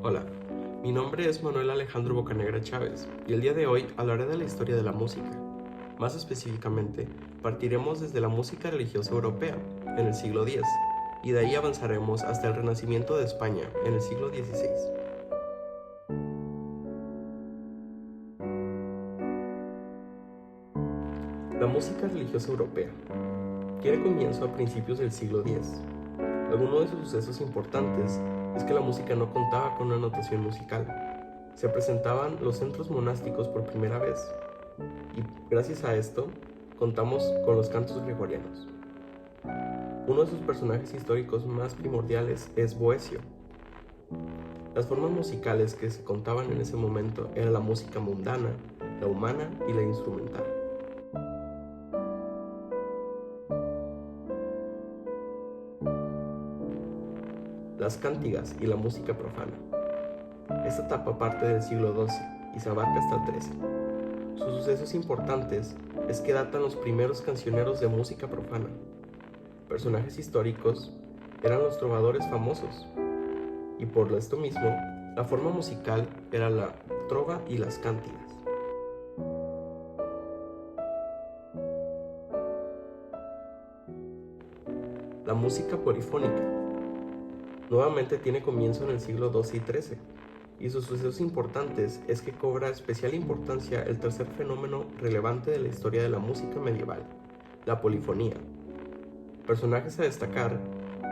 Hola, mi nombre es Manuel Alejandro Bocanegra Chávez y el día de hoy hablaré de la historia de la música. Más específicamente, partiremos desde la música religiosa europea, en el siglo X, y de ahí avanzaremos hasta el Renacimiento de España, en el siglo XVI. La música religiosa europea tiene comienzo a principios del siglo X. Algunos de sus sucesos importantes es que la música no contaba con una notación musical. Se presentaban los centros monásticos por primera vez, y gracias a esto contamos con los cantos gregorianos. Uno de sus personajes históricos más primordiales es Boecio. Las formas musicales que se contaban en ese momento eran la música mundana, la humana y la instrumental. Las cántigas y la música profana. Esta etapa parte del siglo XII y se abarca hasta el XIII. Sus sucesos importantes es que datan los primeros cancioneros de música profana. Personajes históricos eran los trovadores famosos, y por esto mismo, la forma musical era la trova y las cántigas. La música polifónica nuevamente tiene comienzo en el siglo XII y XIII, y sus sucesos importantes es que cobra especial importancia el tercer fenómeno relevante de la historia de la música medieval, la polifonía. Personajes a destacar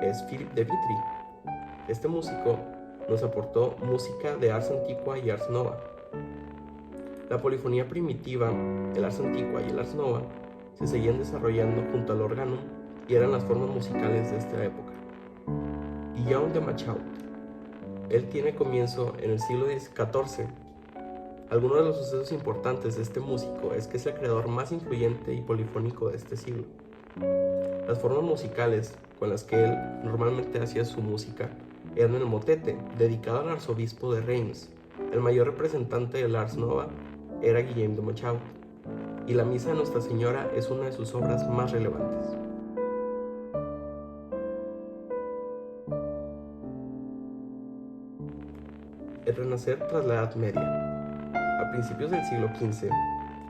es Philip de Vitry. Este músico nos aportó música de ars antiqua y ars nova. La polifonía primitiva, el ars antiqua y el ars nova se seguían desarrollando junto al organum y eran las formas musicales de esta época. Guillaume de Machaut. Él tiene comienzo en el siglo XIV. Algunos de los sucesos importantes de este músico es que es el creador más influyente y polifónico de este siglo. Las formas musicales con las que él normalmente hacía su música eran el motete, dedicado al arzobispo de Reims. El mayor representante del ars nova era Guillaume de Machaut, y la misa de Nuestra Señora es una de sus obras más relevantes. El renacer tras la Edad Media. A principios del siglo XV,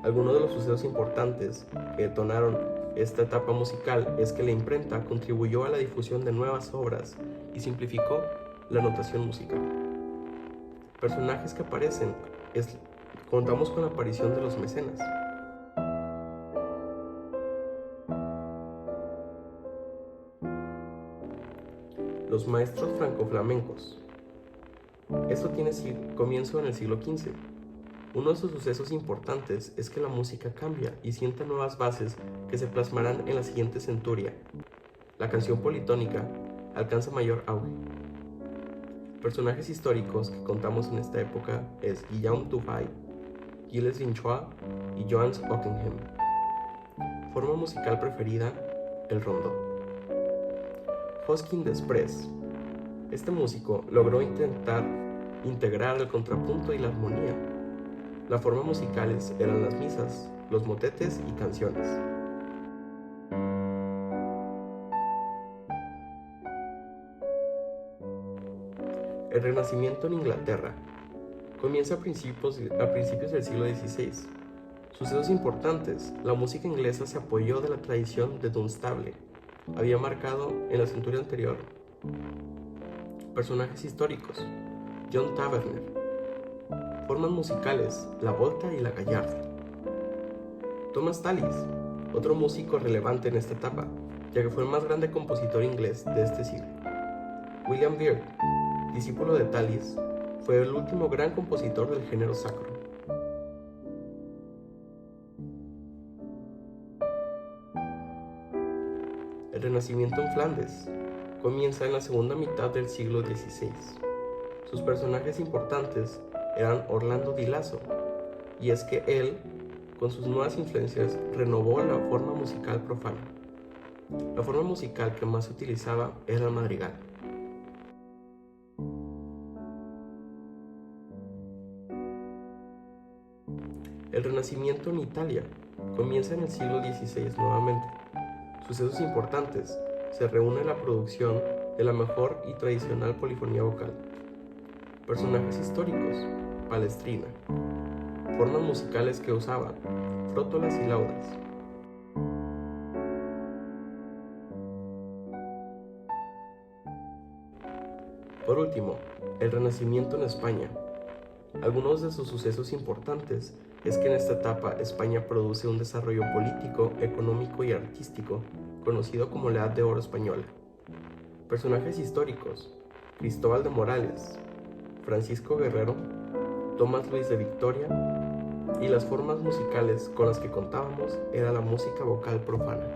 algunos de los sucesos importantes que detonaron esta etapa musical es que la imprenta contribuyó a la difusión de nuevas obras y simplificó la notación musical. Personajes que aparecen contamos con la aparición de los mecenas. Los maestros franco-flamencos. Esto tiene comienzo en el siglo XV. Uno de sus sucesos importantes es que la música cambia y sienta nuevas bases que se plasmarán en la siguiente centuria. La canción politónica alcanza mayor auge. Personajes históricos que contamos en esta época es Guillaume Dufay, Gilles Vinchois y Johannes Ockenheim. Forma musical preferida, el rondó. Josquin des Este músico logró integrar el contrapunto y la armonía. Las formas musicales eran las misas, los motetes y canciones. El Renacimiento en Inglaterra comienza a principios del siglo XVI. Sucesos importantes: la música inglesa se apoyó de la tradición de Dunstable, había marcado en la centuria anterior. Personajes históricos: John Taverner. Formas musicales: la volta y la gallarda. Thomas Tallis, otro músico relevante en esta etapa, ya que fue el más grande compositor inglés de este siglo. William Byrd, discípulo de Tallis, fue el último gran compositor del género sacro. El Renacimiento en Flandes comienza en la segunda mitad del siglo XVI. Sus personajes importantes eran Orlando di Lasso, y es que él, con sus nuevas influencias, renovó la forma musical profana. La forma musical que más se utilizaba era el madrigal. El Renacimiento en Italia comienza en el siglo XVI nuevamente. Sucesos importantes: se reúne la producción de la mejor y tradicional polifonía vocal. Personajes históricos: Palestrina. Formas musicales que usaba: frótolas y laudas. Por último, el Renacimiento en España. Algunos de sus sucesos importantes es que en esta etapa España produce un desarrollo político, económico y artístico conocido como la Edad de Oro Española. Personajes históricos: Cristóbal de Morales, Francisco Guerrero, Tomás Luis de Victoria, y las formas musicales con las que contábamos era la música vocal profana.